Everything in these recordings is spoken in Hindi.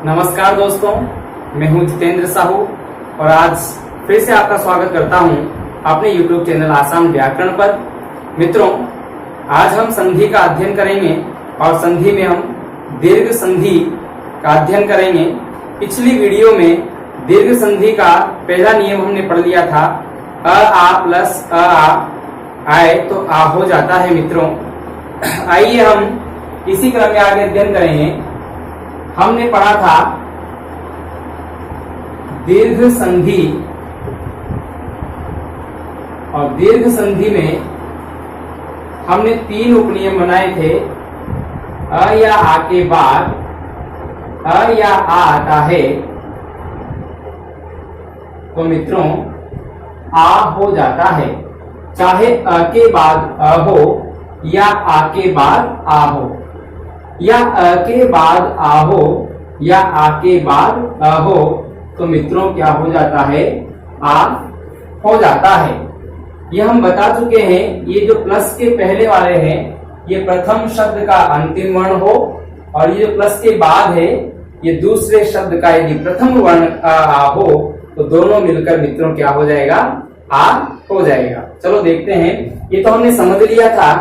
नमस्कार दोस्तों, मैं हूं जितेंद्र साहू और आज फिर से आपका स्वागत करता हूं अपने YouTube चैनल आसान व्याकरण पर। मित्रों, आज हम संधि का अध्ययन करेंगे और संधि में हम दीर्घ संधि का अध्ययन करेंगे। पिछली वीडियो में दीर्घ संधि का पहला नियम हमने पढ़ लिया था, अ आ प्लस अ आ आए तो आ हो जाता है। मित्रों, आइए हम इसी क्रम में आगे अध्ययन करेंगे। हमने पढ़ा था दीर्घ संधि और दीर्घ संधि में हमने 3 उपनियम बनाए थे। अ या आ के बाद अ या आ आता है तो मित्रों आ हो जाता है, चाहे अ के बाद अ हो या आ के बाद आ हो, या अ के बाद आ हो या आ के बाद अ हो, तो मित्रों क्या हो जाता है? आ हो जाता है। ये हम बता चुके हैं। ये जो प्लस के पहले वाले हैं ये प्रथम शब्द का अंतिम वर्ण हो, और ये जो प्लस के बाद है ये दूसरे शब्द का यदि प्रथम वर्ण आ हो तो दोनों मिलकर मित्रों क्या हो जाएगा? आ हो जाएगा। चलो देखते हैं। ये तो हमने समझ लिया था।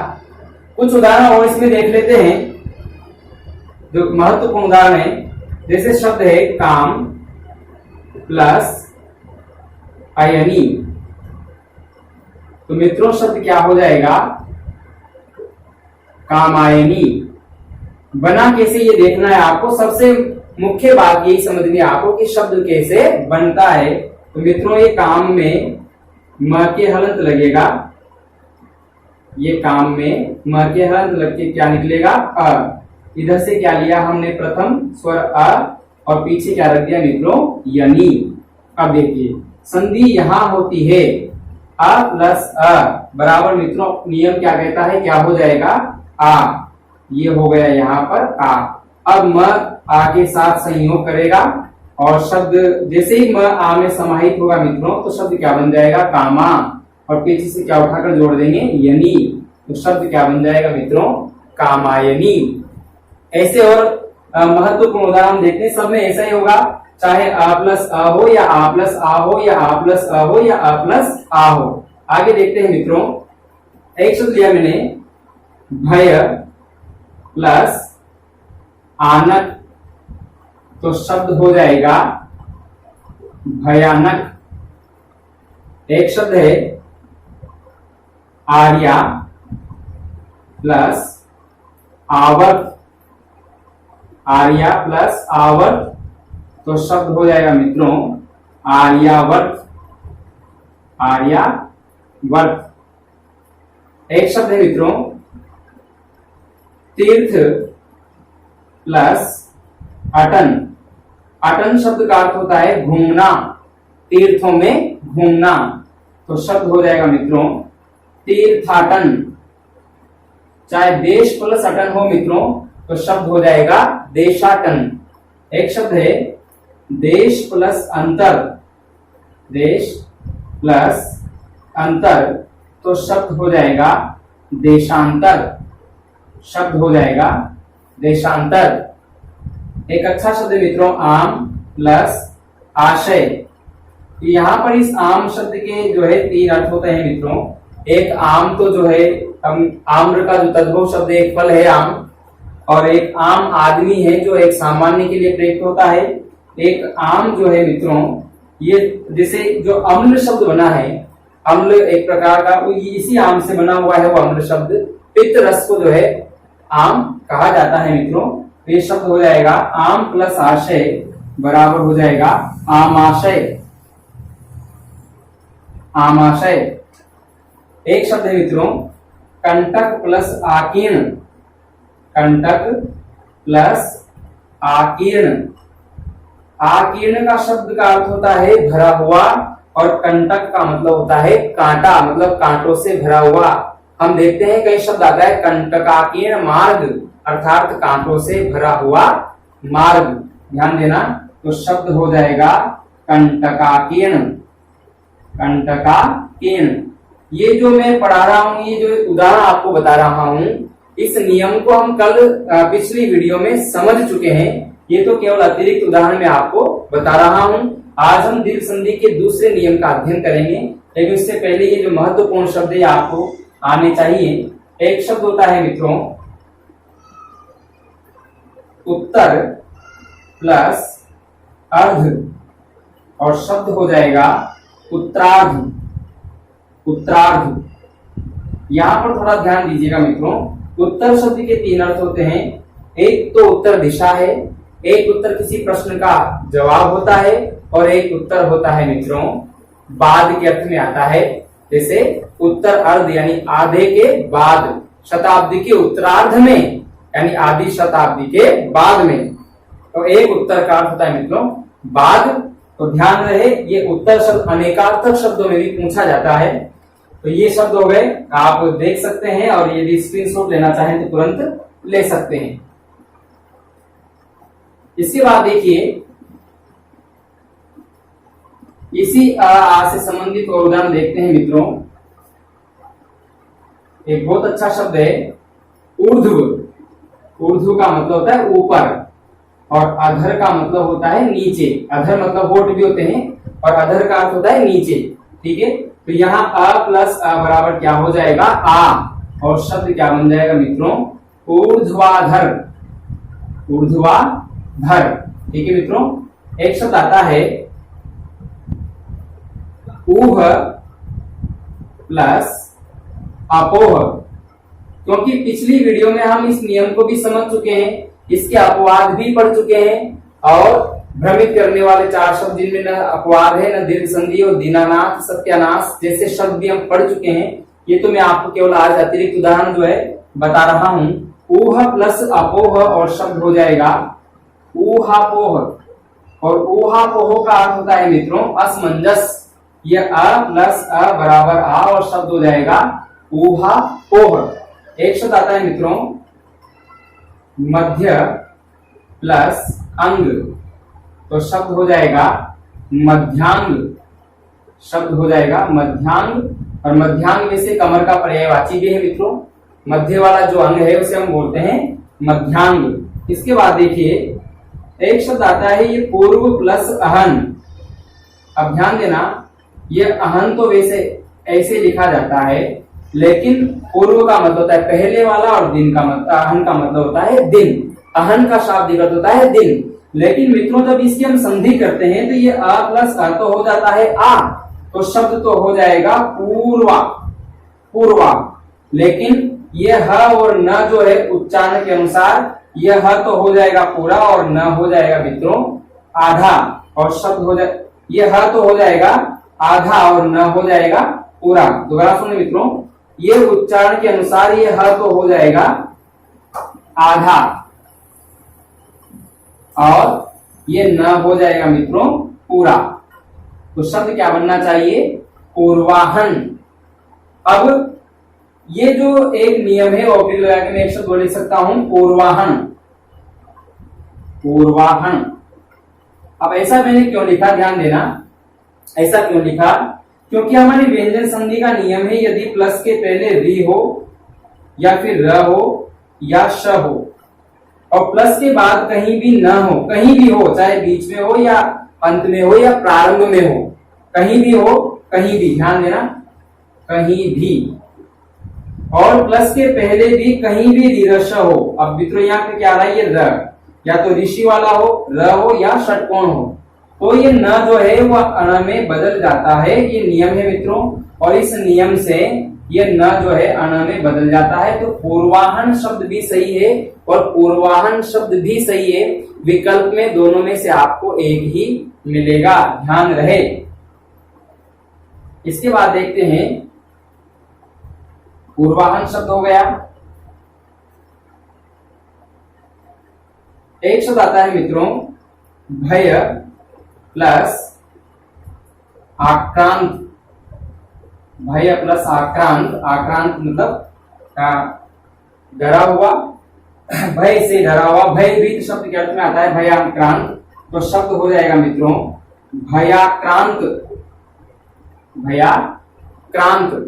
कुछ उदाहरण और इसमें देख लेते हैं जो महत्वपूर्ण उदाहरण है। जैसे शब्द है काम प्लस अयनी, तो मित्रों शब्द क्या हो जाएगा? कामायनी। बना कैसे ये देखना है आपको। सबसे मुख्य बात यही समझनी है आपको कि शब्द कैसे बनता है। तो मित्रों ये काम में म के हलंत लगेगा, ये काम में म के हलंत लग के क्या निकलेगा? अ। इधर से क्या लिया हमने? प्रथम स्वर अ और पीछे क्या रख दिया मित्रों? यनी। अब देखिए संधि यहां होती है अ प्लस अ बराबर मित्रों नियम क्या कहता है? क्या हो जाएगा? आ। ये हो गया यहाँ पर आ। अब म आ के साथ संयोग करेगा और शब्द जैसे ही म आ में समाहित होगा मित्रों तो शब्द क्या बन जाएगा? कामा। और पीछे से क्या उठाकर जोड़ देंगे? यनी। तो शब्द क्या बन जाएगा मित्रों? कामायनी। ऐसे और महत्वपूर्ण उदाहरण देखते हैं। सब में ऐसा ही होगा, चाहे आ प्लस अ हो या आ प्लस आ हो या आ प्लस अ हो या आ प्लस आ हो। आगे देखते हैं मित्रों। एक शब्द लिया मैंने भय प्लस आनक, तो शब्द हो जाएगा भयानक। एक शब्द है आर्या प्लस आवर्त, आर्या प्लस आवर्त, तो शब्द हो जाएगा मित्रों आर्यावर्त, आर्यावर्त। एक शब्द है मित्रों तीर्थ प्लस अटन। अटन शब्द का अर्थ होता है घूमना, तीर्थों में घूमना, तो शब्द हो जाएगा मित्रों तीर्थाटन। चाहे देश प्लस अटन हो मित्रों तो शब्द हो जाएगा देशाटन। एक शब्द है देश प्लस अंतर, देश प्लस अंतर, तो शब्द हो जाएगा देशांतर, शब्द हो जाएगा देशांतर। एक अच्छा शब्द है मित्रों आम प्लस आशय। यहाँ पर इस आम शब्द के जो है 3 अर्थ होते हैं मित्रों। एक आम तो जो है आम्र का जो तद्भव शब्द एक फल है आम, और एक आम आदमी है जो एक सामान्य के लिए प्रयुक्त होता है। एक आम जो है मित्रों ये जैसे जो अम्ल शब्द बना है, अम्ल एक प्रकार का इसी आम से बना हुआ है वो अम्ल शब्द। पित्त रस को जो है आम कहा जाता है मित्रों। तो ये शब्द हो जाएगा आम प्लस आशय बराबर हो जाएगा आमाशय, आमाशय। एक शब्द है मित्रों कंटक प्लस आकीर्ण, कंटक प्लस आकीर्ण। आकीर्ण का शब्द का अर्थ होता है भरा हुआ, और कंटक का मतलब होता है कांटा, मतलब कांटों से भरा हुआ। हम देखते हैं कई शब्द आता है कंटकाकीर्ण मार्ग, अर्थात कांटों से भरा हुआ मार्ग। ध्यान देना। तो शब्द हो जाएगा कंटकाकीर्ण, कंटकाकीर्ण। ये जो मैं पढ़ा रहा हूं, ये जो उदाहरण आपको बता रहा हूं, इस नियम को हम कल पिछली वीडियो में समझ चुके हैं। ये तो केवल अतिरिक्त उदाहरण में आपको बता रहा हूं। आज हम दीर्घ संधि के दूसरे नियम का अध्ययन करेंगे, लेकिन उससे पहले ये जो महत्वपूर्ण शब्द है आपको आने चाहिए। एक शब्द होता है मित्रों उत्तर प्लस अर्ध, और शब्द हो जाएगा उत्तरार्ध। उत्तरार्ध, यहां पर थोड़ा ध्यान दीजिएगा मित्रों। उत्तर शब्द के 3 अर्थ होते हैं। एक तो उत्तर दिशा है, एक उत्तर किसी प्रश्न का जवाब होता है, और एक उत्तर होता है मित्रों बाद के अर्थ में आता है। जैसे उत्तर अर्ध यानी आधे के बाद, शताब्दी के उत्तरार्ध में यानी आधी शताब्दी के बाद में। तो एक उत्तर का अर्थ होता है मित्रों बाद। तो ध्यान रहे ये उत्तर शब्द अनेकार्थक शब्दों में भी पूछा जाता है। तो ये शब्द हो गए, आप देख सकते हैं, और यदि स्क्रीनशॉट लेना चाहें तो तुरंत ले सकते हैं। इसके बाद देखिए इसी आ से संबंधित और उदाहरण देखते हैं मित्रों। एक बहुत अच्छा शब्द है ऊर्ध्व। ऊर्ध्व का मतलब होता है ऊपर, और अधर का मतलब होता है नीचे। अधर मतलब होठ भी होते हैं, और अधर का अर्थ होता है नीचे। ठीक है, तो यहाँ अ प्लस अ बराबर क्या हो जाएगा आ, और शब्द क्या बन जाएगा मित्रों ऊर्ध्वाधर। ऊर्ध्वाधर। ठीक है मित्रों, एक शब्द आता है ऊह प्लस अपोह। क्योंकि पिछली वीडियो में हम इस नियम को भी समझ चुके हैं, इसके अपवाद भी पढ़ चुके हैं, और भ्रमित करने वाले 4 शब्द जिनमें न अपवाद है न दीर्घ संधि और दीनानाथ सत्यानाश जैसे शब्द भी हम पढ़ चुके हैं। ये तो मैं आपको केवल आज अतिरिक्त उदाहरण जो है बता रहा हूं। ऊह प्लस अपोह, और शब्द हो जाएगा ऊहापोह। और ऊहापोह का अर्थ होता है मित्रों असमंजस। ये अ प्लस अ बराबर आ, और शब्द हो जाएगा ऊहापोह। एक शब्द आता है मित्रों मध्य प्लस अंग, तो शब्द हो जाएगा मध्यांग। शब्द हो जाएगा मध्यांग, और मध्यांग में से कमर का पर्यायवाची भी है मित्रों। मध्य वाला जो अंग है उसे हम बोलते हैं मध्यांग। इसके बाद देखिए एक शब्द आता है ये पूर्व प्लस अहन। अब ध्यान देना, ये अहन तो वैसे ऐसे लिखा जाता है, लेकिन पूर्व का मतलब होता है पहले वाला, और दिन का मतलब अहन का मतलब होता है दिन। अहन का शाब्दिक अर्थ होता है दिन। लेकिन मित्रों जब इसकी हम संधि करते हैं तो ये अ प्लस अ तो हो जाता है आ, तो शब्द तो हो जाएगा पूर्वा। पूर्वा, लेकिन ये ह और न जो है उच्चारण के अनुसार ये ह तो हो जाएगा पूरा, और न हो जाएगा मित्रों आधा, और शब्द हो जाए ये ह तो हो जाएगा आधा और न हो जाएगा पूरा। दोबारा सुनिए मित्रों, ये उच्चारण के अनुसार ये ह तो हो जाएगा आधा, और ये न हो जाएगा मित्रों पूरा। तो शब्द क्या बनना चाहिए पूर्वाहन। अब ये जो एक नियम है ओपी लगा के मैं एक शब्द बोल सकता हूं पूर्वाहन। पूर्वाहन। अब ऐसा मैंने क्यों लिखा, ध्यान देना, ऐसा क्यों लिखा, क्योंकि हमारी व्यंजन संधि का नियम है यदि प्लस के पहले री हो या फिर र हो या श हो, और प्लस के बाद कहीं भी न हो, कहीं भी हो, चाहे बीच में हो या अंत में हो या प्रारंभ में हो, कहीं भी हो, कहीं भी, ध्यान देना कहीं भी, और प्लस के पहले भी कहीं भी रीरश हो। अब मित्रों यहाँ पे क्या आ रहा है, ये र, या तो ऋषि वाला हो, र हो या षटकोण हो, तो ये न जो है वह अण में बदल जाता है। ये नियम है मित्रों, और इस नियम से ये न जो है अण में बदल जाता है। तो पूर्वाहन शब्द भी सही है और पूर्वाहन शब्द भी सही है। विकल्प में दोनों में से आपको एक ही मिलेगा, ध्यान रहे। इसके बाद देखते हैं पूर्वाहन शब्द हो गया। एक शब्द आता है मित्रों भय प्लस आक्रांत। भय प्लस आक्रांत। आक्रांत मतलब डरा हुआ, भय से डरा हुआ। भयभीत शब्द के अर्थ में आता है भयाक्रांत, तो शब्द हो जाएगा मित्रों भयाक्रांत। भयाक्रांत।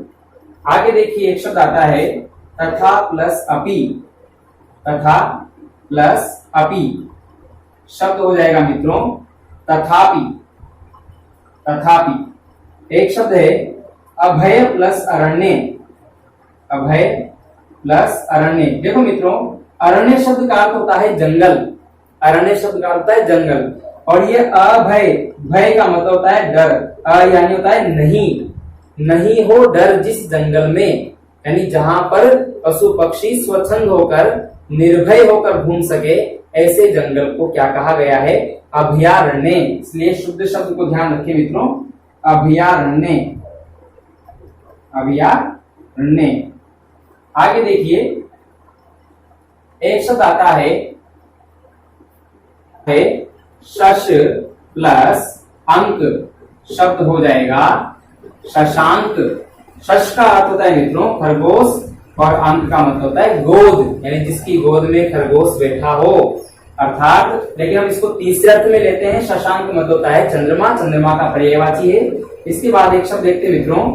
आगे देखिए एक शब्द आता है तथा प्लस अपि। तथा प्लस अपि, शब्द हो जाएगा मित्रों तथापि। तथापि एक शब्द है अभय प्लस अरण्य। अभय प्लस अरण्य। देखो मित्रों अरण्य शब्द का अर्थ होता है जंगल। अरण्य शब्द का अर्थ होता है जंगल। और ये अभय, भय का मतलब होता है डर। यानी होता है नहीं, नहीं हो डर जिस जंगल में, यानी जहां पर पशु पक्षी स्वच्छंद होकर निर्भय होकर घूम सके, ऐसे जंगल को क्या कहा गया है? अभयारण्य। इसलिए शुद्ध शब्द को ध्यान रखें मित्रों, अभयारण्य। अभयारण्य। आगे देखिए एक शब्द आता है शश प्लस अंक। शब्द हो जाएगा शशांक। शश का अर्थ होता है मित्रों खरगोश और अंक का मतलब होता है गोद, यानी जिसकी गोद में खरगोश बैठा हो अर्थात। लेकिन हम इसको तीसरे अर्थ में लेते हैं। शशांक मतलब होता है चंद्रमा, चंद्रमा का पर्यायवाची है। इसके बाद एक शब्द देखते हैं मित्रों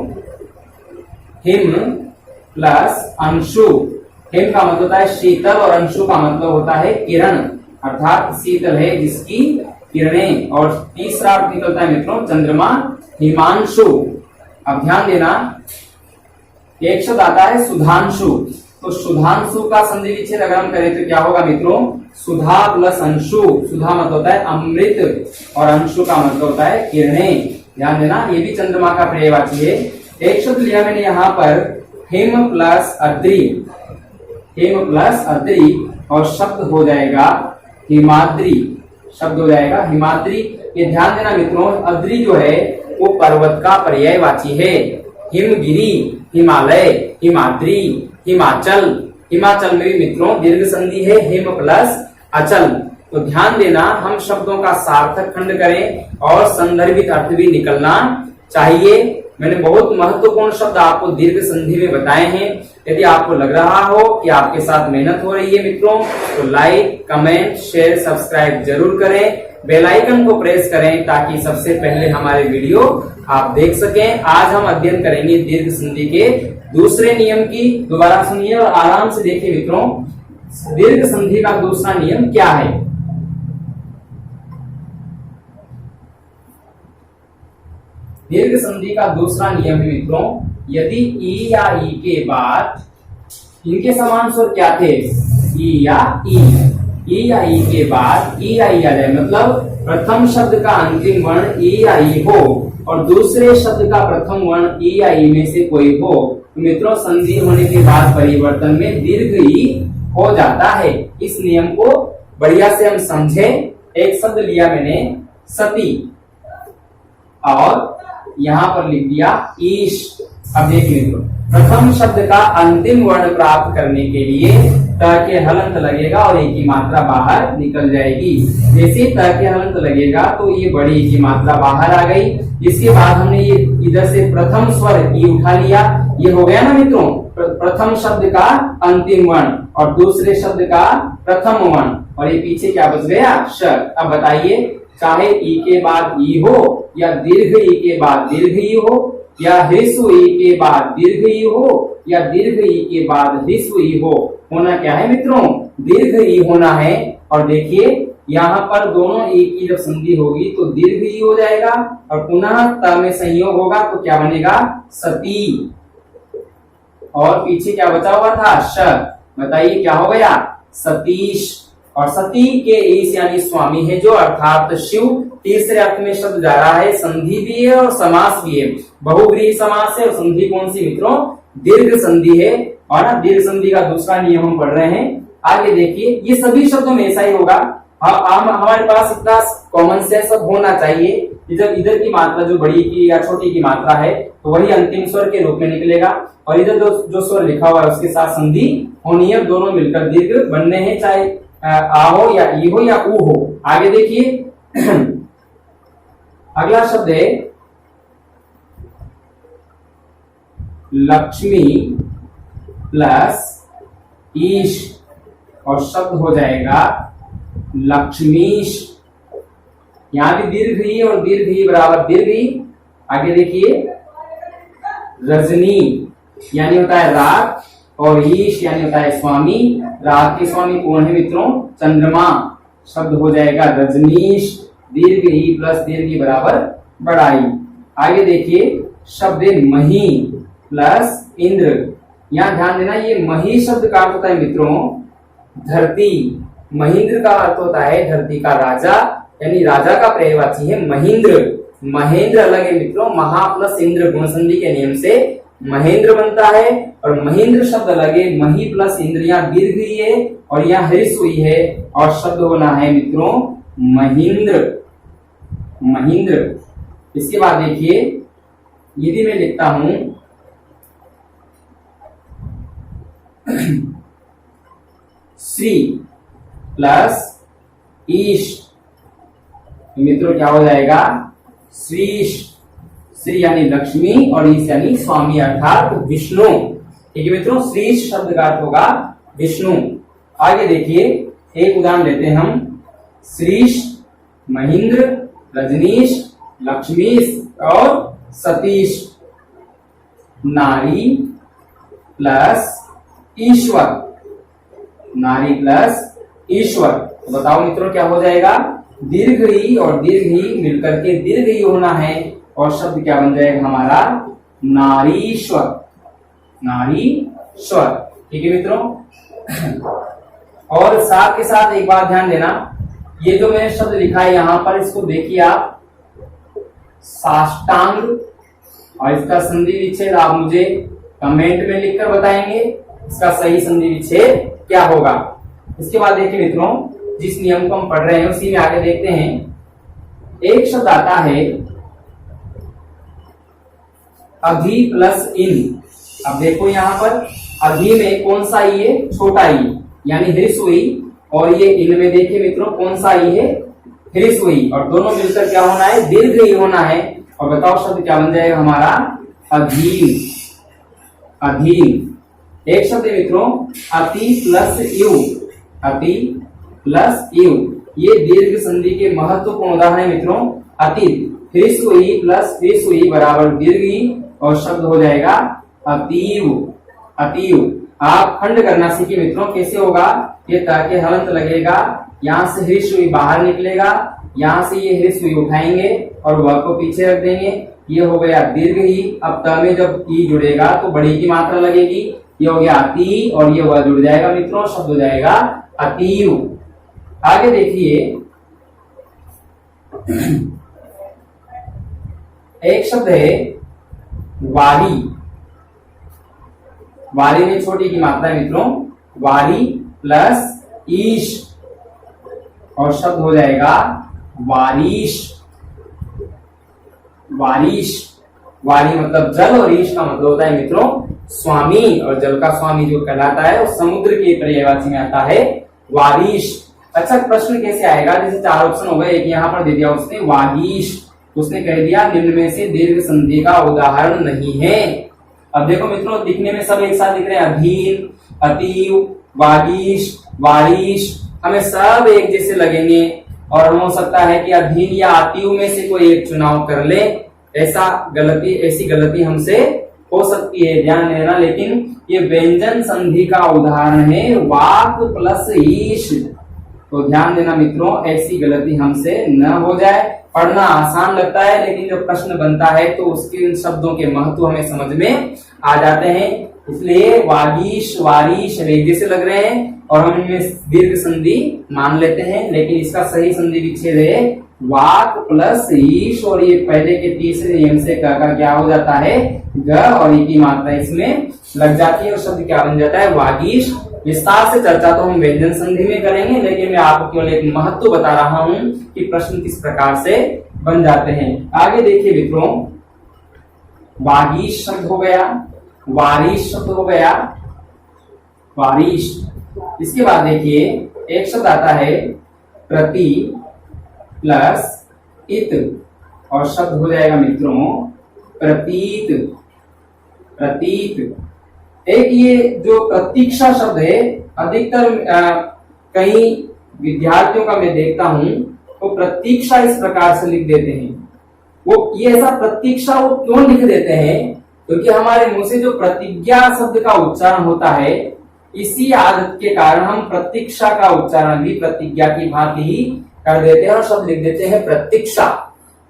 हिम प्लस अंशु। हिम का मतलब होता है शीतल और अंशु का मतलब होता है किरण, अर्थात शीतल है जिसकी किरणें। और तीसरा अर्थ निकलता है मित्रों चंद्रमा, हिमांशु। अब ध्यान देना एक शब्द आता है सुधांशु। तो सुधांशु का संधि विच्छेद अगर हम करें तो क्या होगा मित्रों? सुधा प्लस अंशु। सुधा मतलब होता है अमृत और अंशु का मतलब होता है किरणें। ध्यान देना ये भी चंद्रमा का पर्यायवाची है। एक शब्द लिया मैंने यहाँ पर हिम प्लस अद्रि। हिम प्लस अद्रि और शब्द हो जाएगा हिमाद्री। शब्द हो जाएगा हिमाद्री। ये ध्यान देना मित्रों अद्रि जो है वो पर्वत का पर्यायवाची है। हिमगिरी, हिमालय, हिमाद्री, हिमाचल। हिमाचल में भी मित्रों दीर्घ संधि है हिम प्लस अचल। तो ध्यान देना हम शब्दों का सार्थक खंड करें और संदर्भित अर्थ भी निकलना चाहिए। मैंने बहुत महत्वपूर्ण शब्द आपको दीर्घ संधि में बताए हैं। यदि आपको लग रहा हो कि आपके साथ मेहनत हो रही है मित्रों तो लाइक, कमेंट, शेयर, सब्सक्राइब जरूर करें। बेल आइकन को प्रेस करें ताकि सबसे पहले हमारे वीडियो आप देख सकें। आज हम अध्ययन करेंगे दीर्घ संधि के दूसरे नियम की। दोबारा सुनिए और आराम से देखिए मित्रों दीर्घ संधि का दूसरा नियम क्या है। दीर्घ संधि का दूसरा नियम है मित्रों यदि ई या ई के बाद इनके समान स्वर क्या थे? ई या ई। ई या ई के बाद ई या ई आ जाए, मतलब प्रथम शब्द का अंतिम वर्ण ई या ई हो और दूसरे शब्द का प्रथम वर्ण ई या ई में से कोई हो तो मित्रों संधि होने के बाद परिवर्तन में दीर्घ ई हो जाता है। इस नियम को बढ़िया से हम समझे। एक शब्द लिया मैंने सती और यहाँ पर लिख दिया ईश। अब देखिए मित्रों प्रथम शब्द का अंतिम वर्ण प्राप्त करने के लिए त के हलंत लगेगा और एक की मात्रा बाहर निकल जाएगी। जैसे त के हलंत लगेगा तो ये बड़ी की मात्रा बाहर आ गई। इसके बाद हमने ये इधर से प्रथम स्वर ई उठा लिया। ये हो गया ना मित्रों प्रथम शब्द का अंतिम वर्ण और दूसरे शब्द का प्रथम वर्ण और ये पीछे क्या बच गया? श। अब बताइए चाहे ई के बाद ई हो या दीर्घ ई के बाद दीर्घ ई हो या ह्रस्व ई के बाद दीर्घ ई हो या दीर्घ ई के बाद ह्रस्व ई हो, होना क्या है मित्रों? दीर्घ ई होना है। और देखिए यहाँ पर दोनों ई की जब संधि होगी तो दीर्घ ई हो जाएगा और पुनः त में संयोग होगा तो क्या बनेगा? सती। और पीछे क्या बचा हुआ था? श। बताइए क्या हो गया? सतीश। और सती के ईश यानी स्वामी है जो, अर्थात शिव। तीसरे अर्थ में शब्द जा रहा है, संधि भी है और समास भी है। बहुव्रीहि समास है और संधि कौन सी मित्रों? दीर्घ संधि है। और ना दीर्घ संधि का दूसरा नियम हम पढ़ रहे हैं। आगे देखिए ये सभी शब्दों में ऐसा ही होगा। हमारे पास इतना कॉमन सेंस अब होना चाहिए जब इधर की मात्रा जो बड़ी की या छोटी की मात्रा है तो वही अंतिम स्वर के रूप में निकलेगा और इधर जो स्वर लिखा हुआ है उसके साथ संधि होनी है। दोनों मिलकर दीर्घ बनने हैं, चाहे आ हो या ई हो या ऊ हो। आगे देखिए अगला शब्द है लक्ष्मी प्लस ईश और शब्द हो जाएगा लक्ष्मीश। यहां भी दीर्घ ही और दीर्घ ही बराबर दीर्घ ही। आगे देखिए रजनी यानी होता है रात और ईश यानी होता है स्वामी। रात के स्वामी कौन है मित्रों? चंद्रमा। शब्द हो जाएगा रजनीश, दीर्घ ई प्लस दीर्घ ई बराबर बड़ाई। आगे देखिए शब्द है मही प्लस इंद्र। यहां ध्यान देना, ये मही शब्द का अर्थ होता है मित्रों धरती, महेंद्र का अर्थ होता है धरती का राजा, यानी राजा का पर्यायवाची है महेंद्र। महेंद्र अलग है मित्रों, महा प्लस इंद्र गुण संधि के नियम से महेंद्र बनता है, और महेंद्र शब्द अलग है, मही प्लस इंद्र, यहाँ दीर्घ ही है और यहाँ हृस्व हुई है, और शब्द होना है मित्रों महेंद्र, महेंद्र। इसके बाद देखिए यदि मैं लिखता हूं श्री प्लस ईश, मित्रों क्या हो जाएगा श्रीश, श्री यानी लक्ष्मी और ईश यानी स्वामी अर्थात विष्णु। ठीक है मित्रों, श्रीश शब्द का अर्थ होगा विष्णु। आगे देखिए एक उदाहरण लेते हैं हम, श्रीश, महेंद्र, रजनीश, लक्ष्मीश और सतीश। नारी प्लस ईश्वर, नारी प्लस ईश्वर। तो बताओ मित्रों क्या हो जाएगा, दीर्घ ई और दीर्घ ई मिलकर के दीर्घ ई होना है, और शब्द क्या बन जाएगा हमारा नारीश्वर, नारीश्वर। ठीक है मित्रों, और साथ के साथ एक बात ध्यान देना, ये जो मैंने शब्द लिखा है यहां पर, इसको देखिए आप साष्टांग, और इसका संधि विच्छेद आप मुझे कमेंट में लिखकर बताएंगे इसका सही संधि विच्छेद क्या होगा। इसके बाद देखिए मित्रों, जिस नियम को हम पढ़ रहे हैं उसी में आगे देखते हैं। एक शब्द आता है अधि प्लस इन। अब देखो यहाँ पर अधि में कौन सा ई है, छोटा ई यानी हृस्व ई, और ये इन में देखिए मित्रों कौन सा ई है हृस्व ई, और दोनों मिलकर क्या होना है दीर्घ ई होना है। और बताओ शब्द क्या बन जाएगा हमारा अधीन, अधीन। एक शब्द है मित्रों अति प्लस यु, अति प्लस यु, ये दीर्घ संधि के महत्वपूर्ण उदाहरण है मित्रों। अति हृस्व ई प्लस हृस्व ई बराबर दीर्घ ई, और शब्द हो जाएगा अतीव, अतीव। आप खंड करना सीखिए मित्रों, कैसे होगा, ये ताकि हलंत लगेगा, यहाँ से हृस्व ई बाहर निकलेगा, यहाँ से ये हृस्व ई उठाएंगे और वह को पीछे रख देंगे, ये हो गया दीर्घ ई। अब त में जब ई जुड़ेगा तो बड़ी की मात्रा लगेगी, ये हो गया अति, और ये वह जुड़ जाएगा मित्रों, शब्द हो जाएगा अतीव। आगे देखिए एक शब्द है वारी, वारी में छोटी की मात्रा है मित्रों, वारी प्लस ईश, और शब्द हो जाएगा वारीश, वारीश। वारी मतलब जल, और ईश का मतलब होता है मित्रों स्वामी, और जल का स्वामी जो कहलाता है वो समुद्र के पर्यायवाची में आता है वारीश। अच्छा प्रश्न कैसे आएगा, जैसे चार ऑप्शन हो गए, एक यहाँ पर दे दिया उसने वागीश, उसने कह दिया निम्न में से दीर्घ संधि का उदाहरण नहीं है। अब देखो मित्रों दिखने में सब एक साथ दिख रहे हैं, अधीन, अतीव, वागीश, वारीश, हमें सब एक जैसे लगेंगे, और हो सकता है कि अधीन या अतीव में से कोई एक चुनाव कर ले, ऐसी गलती हमसे हो सकती है, ध्यान देना। लेकिन ये व्यंजन संधि का उदाहरण है वाक प्लस ईश, तो ध्यान देना मित्रों ऐसी गलती हमसे न हो जाए। पढ़ना आसान लगता है, लेकिन जब प्रश्न बनता है तो उसके शब्दों के महत्व हमें समझ में आ जाते हैं, इसलिए वागीश, वारीश एक जैसे लग रहे हैं और हम इनमें दीर्घ संधि मान लेते हैं, लेकिन इसका सही संधि विच्छेद है वाक प्लस ईश, और ये पहले के तीसरे नियम से का क्या हो जाता है ग, और ई की मात्रा इसमें लग जाती है और शब्द क्या बन जाता है वागीश। विस्तार से चर्चा तो हम व्यंजन संधि में करेंगे, लेकिन मैं आपको केवल एक महत्व बता रहा हूं कि प्रश्न किस प्रकार से बन जाते हैं। आगे देखिए मित्रों, वागीश शब्द हो गया, वारीश शब्द हो गया, वारीश। इसके बाद देखिए एक शब्द आता है प्रति प्लस इत, और शब्द हो जाएगा मित्रों प्रतीत, प्रतीत। एक ये जो प्रतीक्षा शब्द है, अधिकतर कई विद्यार्थियों का मैं देखता हूं वो प्रतीक्षा इस प्रकार से लिख देते हैं। वो ये ऐसा प्रतीक्षा वो क्यों लिख देते हैं, क्योंकि हमारे मुंह से जो प्रतिज्ञा शब्द का उच्चारण होता है इसी आदत के कारण हम प्रतीक्षा का उच्चारण भी प्रतिज्ञा की भांति ही कर देते हैं और शब्द लिख देते हैं प्रतीक्षा।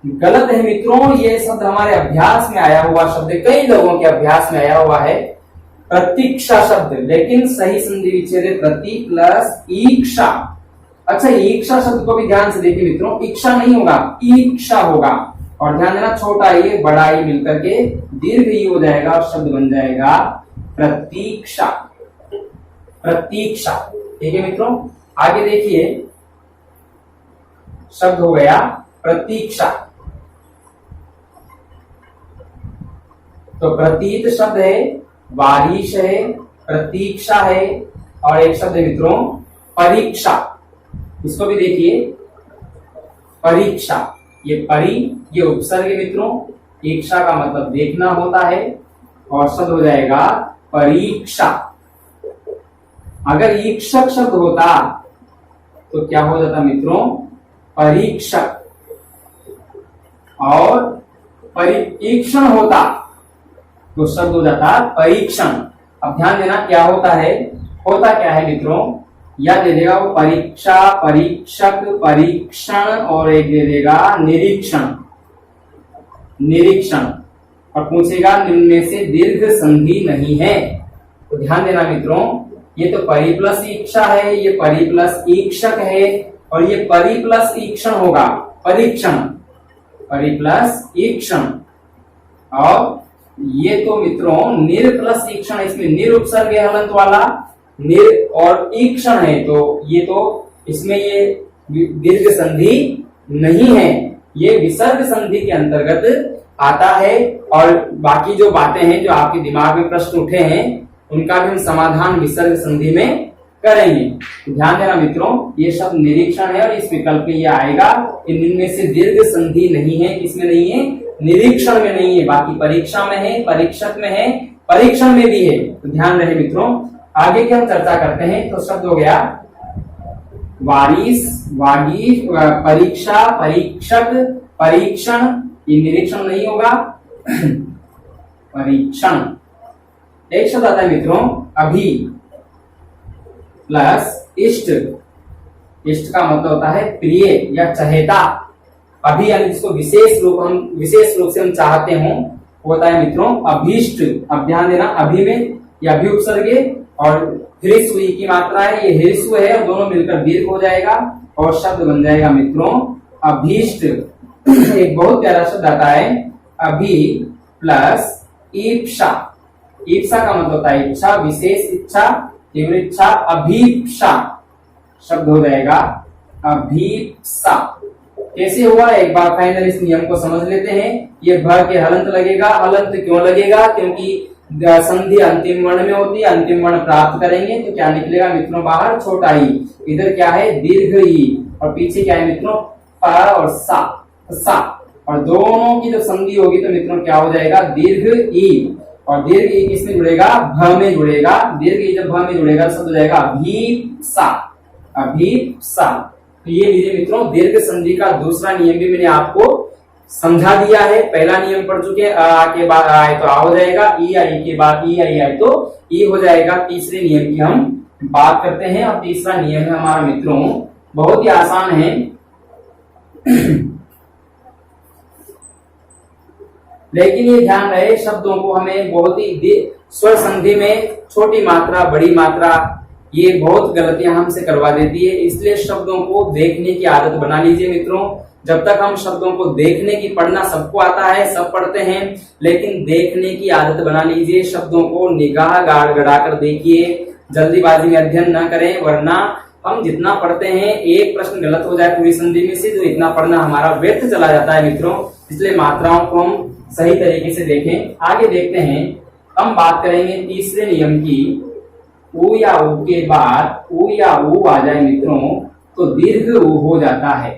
गलत है मित्रों, ये शब्द हमारे अभ्यास में आया हुआ शब्द है, कई लोगों के अभ्यास में आया हुआ है प्रतीक्षा शब्द, लेकिन सही संधि विच्छेद है प्रति प्लस ईक्षा। अच्छा, ईक्षा शब्द को भी ध्यान से देखिए मित्रों, इच्छा नहीं होगा, ईक्षा होगा, और ध्यान देना छोटा ई बड़ा ई मिलकर के दीर्घ ई हो जाएगा और शब्द बन जाएगा प्रतीक्षा। प्रतीक्षा, ठीक है मित्रों। आगे देखिए, शब्द हो गया प्रतीक्षा। तो प्रतीत शब्द है, बारिश है, प्रतीक्षा है, और एक शब्द है मित्रों परीक्षा। इसको भी देखिए, परीक्षा, ये ये उपसर्ग है मित्रों, इच्छा का मतलब देखना होता है, और शब्द हो जाएगा परीक्षा। अगर ईक्षक शब्द होता तो क्या हो जाता मित्रों, परीक्षक, और परीक्षण होता तो शब्द हो जाता परीक्षण। अब ध्यान देना क्या होता है, होता क्या है मित्रों, या दे देगा वो परीक्षा, परीक्षक, परीक्षण, और एक दे देगा निरीक्षण। निरीक्षण, और पूछेगा निम्न में से दीर्घ संधि नहीं है। तो ध्यान देना मित्रों, ये तो परि प्लस इच्छा है, ये परि प्लस ईक्षक है, और ये परि प्लस ईक्षण होगा, परीक्षण, परि प्लस ईक्षण। और ये तो मित्रों निर प्लस ईक्षण, इसमें निर उपसर्ग है हलंत वाला, निर और ईक्षण है, तो ये तो इसमें ये दीर्घ संधि नहीं है, ये विसर्ग संधि के अंतर्गत आता है। और बाकी जो बातें हैं जो आपके दिमाग में प्रश्न उठे हैं उनका भी हम समाधान विसर्ग संधि में करेंगे। ध्यान देना मित्रों, ये शब्द निरीक्षण है और इस विकल्प में ये आएगा, इनमें से दीर्घ संधि नहीं है, किसमें नहीं है, निरीक्षण में नहीं है, बाकी परीक्षा में है, परीक्षक में है, परीक्षण में भी है। तो ध्यान रहे मित्रों, आगे की हम चर्चा करते हैं। तो शब्द हो गया वारिस, वागीश, परीक्षा, परीक्षक, परीक्षण, ये निरीक्षण नहीं होगा, परीक्षण। एक शब्द आता है मित्रों अभी प्लस इष्ट। इष्ट का मतलब होता है प्रिय या चहेता। अभी यानी जिसको विशेष रूप से हम चाहते हो, होता है मित्रों अभीष्ट। अब ध्यान देना, अभी में यह अभी उपसर्ग और ह्रीस्व की मात्रा है, ये ह्रीस्व है और दोनों मिलकर दीर्घ हो जाएगा और शब्द बन जाएगा मित्रों अभीष्ट। एक बहुत प्यारा शब्द आता है अभी प्लस ईप्सा। ईप्सा का मतलब होता है इच्छा, विशेष इच्छा, तीव्र इच्छा, अभीप्सा। शब्द हो जाएगा अभीप्सा। कैसे हुआ, एक बार फाइनल इस नियम को समझ लेते हैं। ये भ के हलंत लगेगा। हलंत क्यों लगेगा, क्योंकि संधि अंतिम वर्ण में होती है, अंतिम वर्ण प्राप्त करेंगे तो क्या निकलेगा मित्रों बाहर, छोटा ई। इधर क्या है, दीर्घ ई, और पीछे क्या है मित्रों प और सा, सा, और दोनों की जब संधि होगी तो मित्रों क्या हो जाएगा, दीर्घ ई। और दीर्घ ई किसमें जुड़ेगा, भ में जुड़ेगा। दीर्घ ई जब भ में जुड़ेगा शब्द हो जाएगा अभीप्सा, अभीप्सा। तो ये लीजिए मित्रों, दीर्घ संधि का दूसरा नियम भी मैंने आपको समझा दिया है। पहला नियम पढ़ चुके, आ के बाद आए तो आ हो जाएगा, ई आई के बाद ई आई आए तो ई हो जाएगा। तीसरे नियम की हम बात करते हैं, और तीसरा नियम है हमारा मित्रों बहुत ही आसान है। लेकिन ये ध्यान रहे, शब्दों को हमें बहुत ही स्वर संधि में छोटी मात्रा, बड़ी मात्रा, ये बहुत गलतियां हमसे करवा देती है। इसलिए शब्दों को देखने की आदत बना लीजिए मित्रों। जब तक हम शब्दों को देखने की, पढ़ना सबको आता है, सब पढ़ते हैं, लेकिन देखने की आदत बना लीजिए। शब्दों को निगाह गड़ा कर देखिए, जल्दीबाजी में अध्ययन न करें, वरना हम जितना पढ़ते हैं एक प्रश्न गलत हो जाए पूरी संधि में से, तो इतना पढ़ना हमारा व्यर्थ चला जाता है मित्रों। इसलिए मात्राओं को हम सही तरीके से देखें। आगे देखते हैं, हम बात करेंगे तीसरे नियम की। ऊ या ऊ के बाद ऊ या ऊ आ जाए मित्रों तो दीर्घ ऊ हो जाता है।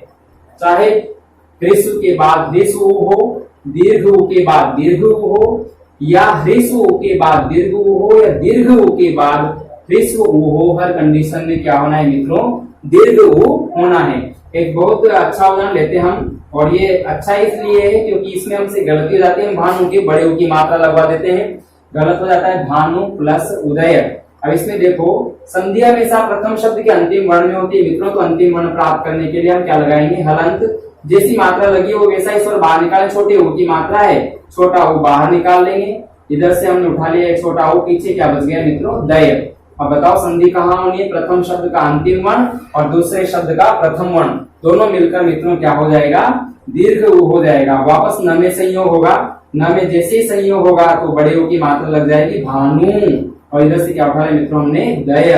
चाहे ह्रीस्व के बाद ह्रीस्व ऊ हो, दीर्घ ऊ के बाद दीर्घ ऊ हो, या ह्रीस्व ऊ के बाद दीर्घ ऊ हो, या दीर्घ ऊ के बाद ह्रीस्व ऊ हो, हर कंडीशन में क्या होना है मित्रों, दीर्घ ऊ होना है। एक बहुत अच्छा उदाहरण लेते हैं हम, और ये अच्छा इसलिए है क्योंकि इसमें हमसे गलती हो जाती है। हम भानु के बड़े ऊ की मात्रा लगवा देते हैं, गलत हो जाता है भानु प्लस उदय। अब इसमें देखो संधि हमेशा प्रथम शब्द के अंतिम वर्ण में होती है मित्रों, तो अंतिम वर्ण प्राप्त करने के लिए हम क्या लगाएंगे, हलंत। जैसी मात्रा लगी हो वैसा ही स्वर बाहर निकालें। छोटे ऊ की मात्रा है, छोटा ऊ बाहर निकाल लेंगे। इधर से हमने उठा लिया एक छोटा ऊ, पीछे क्या बच गया मित्रों, दय। अब बताओ संधि कहाँ होनी है, प्रथम शब्द का अंतिम वर्ण और दूसरे शब्द का प्रथम वर्ण, दोनों मिलकर मित्रों क्या हो जाएगा, दीर्घ ऊ हो जाएगा। वापस न में संयोग होगा, न में जैसे ही संयोग होगा तो बड़े ऊ की मात्रा लग जाएगी भानु, और इधर से क्या उठा लिया मित्रों हमने, दय।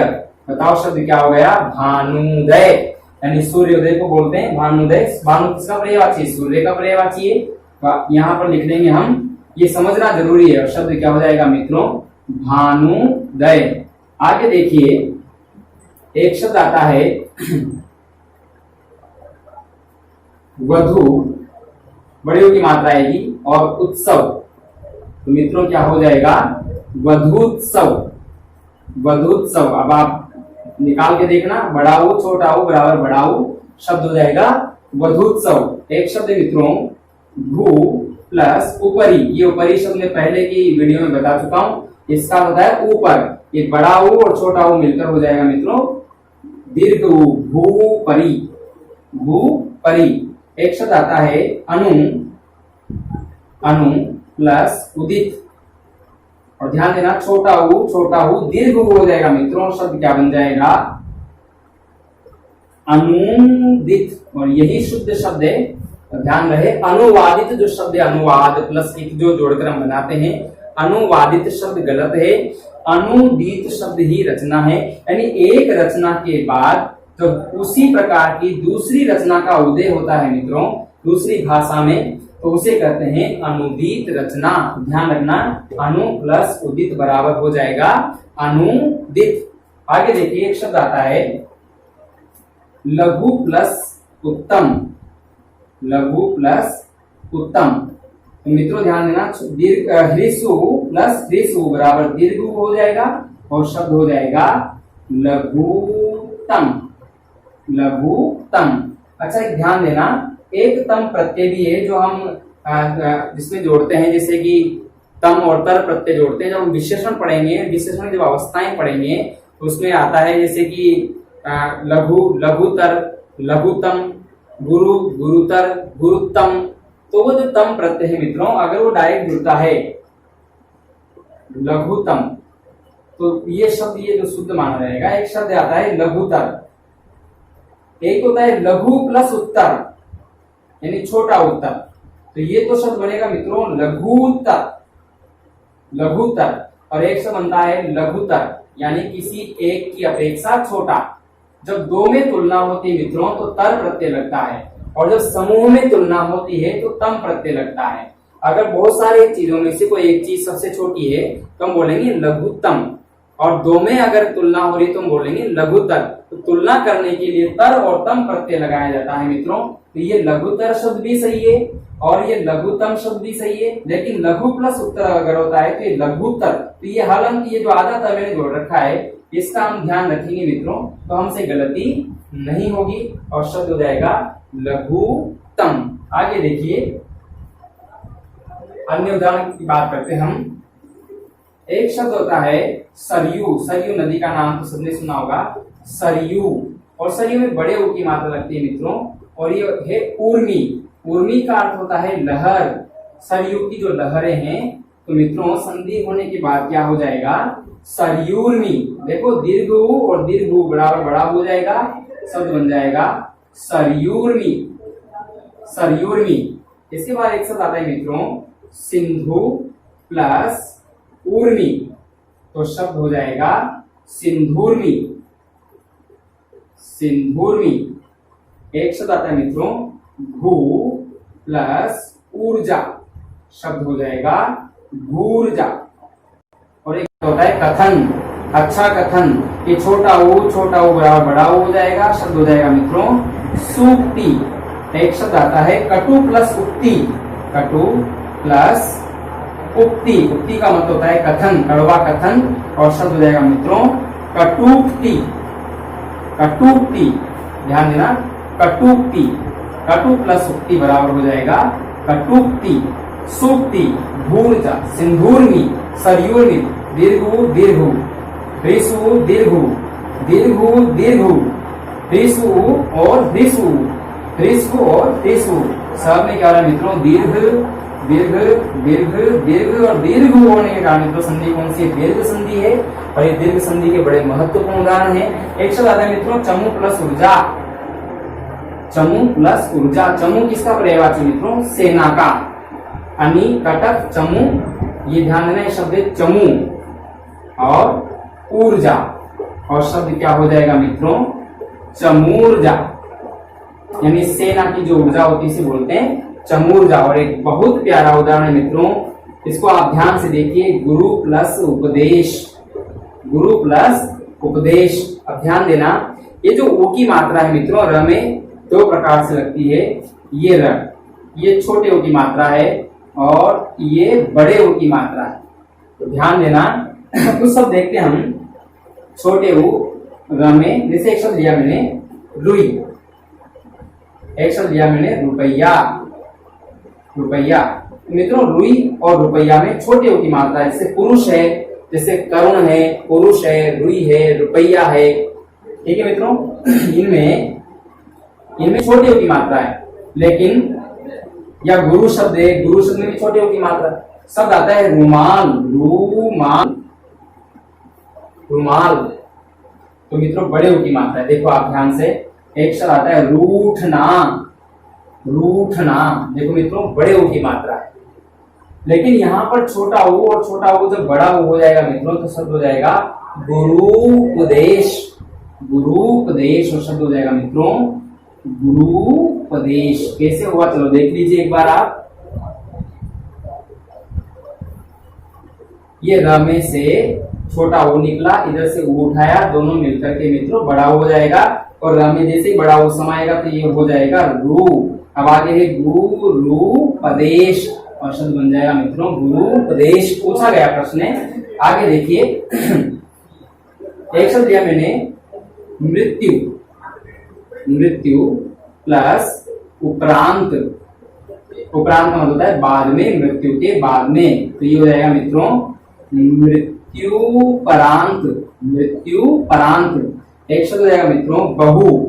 बताओ शब्द क्या हो गया, भानुदय, यानी सूर्योदय को बोलते हैं भानुदय। भानु किसका पर्यायवाची, सूर्य का पर्यायवाची है। यहाँ पर लिख देंगे हम, ये समझना जरूरी है। और शब्द क्या हो जाएगा मित्रों, भानुदय। आगे देखिए एक शब्द आता है वधु, बड़ी की मात्रा आएगी, और उत्सव, तो मित्रों क्या हो जाएगा, वधुत्सव, वधुत्सव। अब आप निकाल के देखना, बड़ा ऊ छोटा ऊ बराबर बड़ा ऊ, शब्द हो जाएगा वधुत्सव। एक शब्द मित्रों भू प्लस ऊपरी, ये ऊपरी शब्द में पहले की वीडियो में बता चुका हूं, इसका होता है ऊपर। ये बड़ा ऊ और छोटा ऊ मिलकर हो जाएगा मित्रों दीर्घ ऊ, भूपरी, भूपरी। एक शब्द आता है अनु, अनु प्लस उदित, और ध्यान देना छोटा ऊ दीर्घ ऊ हो जाएगा मित्रों, शब्द क्या बन जाएगा, अनुदित। और यही शुद्ध शब्द है, ध्यान रहे। अनुवादित जो शब्द है, अनुवाद प्लस एक जो जोड़कर हम बनाते हैं, अनुवादित शब्द गलत है, अनुदित शब्द ही रचना है। यानी एक रचना के बाद तो उसी प्रकार की दूसरी रचना का उदय होता है मित्रों दूसरी भाषा में, तो उसे कहते हैं अनुदित रचना। ध्यान रखना, अनु प्लस उदित बराबर हो जाएगा अनुदित। आगे देखिए एक शब्द आता है लघु प्लस उत्तम, लघु प्लस उत्तम। तो मित्रों ध्यान देना, दीर्घ ह्रीसु प्लस ह्रीसु बराबर दीर्घ हो जाएगा, और शब्द हो जाएगा लघुतम, लघुतम। अच्छा एक ध्यान देना, एक तम प्रत्यय भी है जो हम जिसमें जोड़ते हैं, जैसे कि तम और तर प्रत्यय जोड़ते हैं। जब हम विशेषण पढ़ेंगे, विशेषण की जब अवस्थाएं पढ़ेंगे तो उसमें आता है जैसे कि लघु, लघुतर, लघुतम, गुरु, गुरुतर, गुरुत्तम। तो वो जो तम प्रत्यय है मित्रों, अगर वो डायरेक्ट जुड़ता है लघुतम, तो ये शब्द ये जो शुद्ध माना जाएगा। एक शब्द आता है लघुतर, एक होता है लघु प्लस उत्तर, यानी छोटा उत्तर, तो ये तो शब्द बनेगा मित्रों लघुतर, लघुतर। और एक शब्द बनता है लघुतर, यानी किसी एक की अपेक्षा छोटा। जब दो में तुलना होती है मित्रों तो तर प्रत्यय लगता है, और जब समूह में तुलना होती है तो तम प्रत्यय लगता है। अगर बहुत सारी चीजों में से कोई एक चीज सबसे छोटी है तो हम बोलेंगे लघुत्तम, और दो में अगर तुलना हो रही तो हम बोलेंगे लघुतर। तो तुलना करने के लिए तर और तम प्रत्यय लगाया जाता है मित्रों। तो ये लघुतर शब्द भी सही है और ये लघुतम शब्द भी सही है, लेकिन लघु प्लस उत्तर अगर होता है तो ये लघुतर। तो ये हलंत, ये जो आधा था मैंने जोड़ रखा है, इसका हम ध्यान रखेंगे मित्रों, तो हमसे गलती नहीं होगी और शब्द हो जाएगा लघुतम। आगे देखिए अन्य उदाहरण की बात करते हैं हम। एक शब्द होता है सरयू, सरयू नदी का नाम तो सबने सुना होगा, सरयू। और सरयू में बड़े ऊ की मात्रा लगती है मित्रों, और ये है उर्मी। उर्मी का अर्थ होता है लहर। सरयू की जो लहरें हैं, तो मित्रों संधि होने के बाद क्या हो जाएगा, सरयूर्मी। देखो दीर्घ ऊ और दीर्घ ऊ बराबर बड़ा हो जाएगा, शब्द बन जाएगा सरयूर्मी, सरयूर्मी। इसके बाद एक शब्द आता है मित्रों सिंधु प्लस उर्मी, तो शब्द हो जाएगा सिंधुर्मी, सिंधुर्मी। एक शब्द आता है मित्रों भू प्लस ऊर्जा, शब्द हो जाएगा भूर्जा। और एक होता है कथन, अच्छा कथन, ये छोटा ऊ बराबर बड़ा ऊ हो जाएगा, शब्द हो जाएगा मित्रों सूक्ति। एक शब्द आता है कटु प्लस उक्ति, कटु प्लस उक्ति। उक्ति का मतलब होता है कथन, कड़वा कथन, और शब्द हो जाएगा मित्रों कटुक्ति, कटुक्ति। ध्यान देना, कटुक्ति, कटु प्लस उक्ति बराबर हो जाएगा कटुक्ति। सूक्ति, भूर्जा, सिंधुर्मी, सरयूर्मी, दीर्घ ऊ, ह्रीसु दीर्घु, दीर्घु दीर्घु, ह्रीसु और ह्रीसु, ह्रीसु और ह्रीसु। सब में क्या हो रहा है मित्रों, दीर्घ दीर्घ दीर्घ दीर्घ और दीर्घ होने के कारण मित्रों संधि कौन सी, दीर्घ संधि है। और ये दीर्घ संधि के बड़े महत्वपूर्ण उदाहरण है। एक शब्द आता है मित्रों चमु प्लस ऊर्जा, चमु प्लस ऊर्जा। चमु किसका पर्यायवाची मित्रों, सेना का। अनि कटक चमु, ये ध्यान देना, शब्द है चमु। और ऊर्जा, और शब्द क्या हो जाएगा मित्रों, चमूर्जा, यानी सेना की जो ऊर्जा होती है इसे बोलते हैं चमूर्जा। और एक बहुत प्यारा उदाहरण है मित्रों, इसको आप ध्यान से देखिए, गुरु प्लस उपदेश, गुरु प्लस उपदेश। अब ध्यान देना, ये जो ऊ की मात्रा है मित्रों, र में दो प्रकार से लगती है। ये र, ये छोटे ऊ की मात्रा है और ये बड़े ऊ की मात्रा है। तो ध्यान देना, कुछ शब्द देखते हैं हम। छोटे ऊ र में, जैसे एक शब्द लिया मैंने रुई, एक शब्द लिया मैंने रुपया, रुपया। मित्रों रुई और रुपया में छोटे ऊ की मात्रा है। जैसे पुरुष है, जैसे करुण है, पुरुष है, रुई है, रुपया है। ठीक है मित्रों, इनमें छोटे ऊ की मात्रा है। लेकिन या गुरु शब्द है, गुरु शब्द में भी छोटे ऊ की मात्रा। शब्द आता है रुमाल, रुमाल, रुमाल, तो मित्रों बड़े ऊ की मात्रा है। देखो आप ध्यान से, एक शब्द आता है रूठना, रूठना, देखो मित्रों बड़े ऊ की मात्रा है। लेकिन यहाँ पर छोटा ऊ और छोटा ऊ जब बड़ा ऊ हो जाएगा मित्रों, तो शब्द हो जाएगा गुरुपदेश, गुरुपदेश। और शब्द हो जाएगा मित्रों गुरुपदेश। कैसे हुआ चलो देख लीजिए एक बार आप। ये र में से छोटा ऊ निकला, इधर से ऊ उठाया, दोनों मिलकर के मित्रों बड़ा हो जाएगा। और र में जैसे ही बड़ा ऊ समाएगा तो ये हो जाएगा रू। अब आगे है गुरुपदेश, और शब्द बन जाएगा मित्रों गुरुपदेश। पूछा गया प्रश्न है, आगे देखिए। एक शब्द दिया मैंने मृत्यु, मृत्यु प्लस उपरांत, उपरांत का मतलब होता है बाद में, मृत्यु के बाद में। तो ये हो जाएगा मित्रों मृत्यु परांत, मृत्यु परांत। एक शब्द हो जाएगा मित्रों बहु,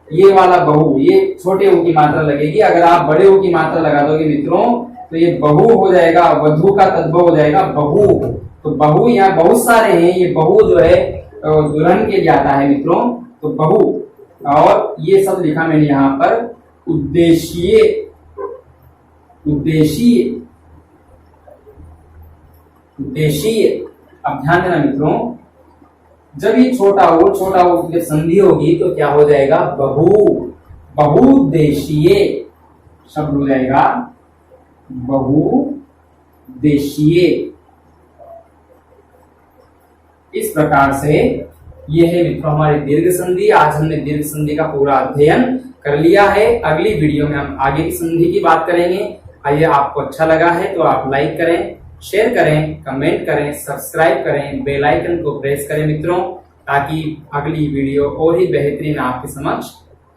ये वाला बहु, ये छोटे ऊ की मात्रा लगेगी। अगर आप बड़े ऊ की मात्रा लगा दोगे मित्रों तो ये बहु हो जाएगा, वधु का तद्भव हो जाएगा बहु। तो बहु यहाँ बहुत सारे हैं, ये बहु जो है दुल्हन के लिए आता है मित्रों, तो बहु। और ये सब लिखा मैंने यहाँ पर उद्देशीय, उद्देशीय, उद्देशीय। अब ध्यान देना मित्रों, जब ये छोटा हो जब संधि होगी तो क्या हो जाएगा, बहु, बहुउद्देशीय शब्द हो जाएगा, बहुउद्देशीय। इस प्रकार से ये है मित्रों हमारी दीर्घ संधि। आज हमने दीर्घ संधि का पूरा अध्ययन कर लिया है। अगली वीडियो में हम आगे की संधि की बात करेंगे। आइए, आपको अच्छा लगा है तो आप लाइक करें, शेयर करें, कमेंट करें, सब्सक्राइब करें, बेल आइकन को प्रेस करें मित्रों, ताकि अगली वीडियो और ही बेहतरीन आपके समक्ष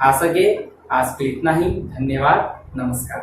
आ सके। आज के इतना ही, धन्यवाद, नमस्कार।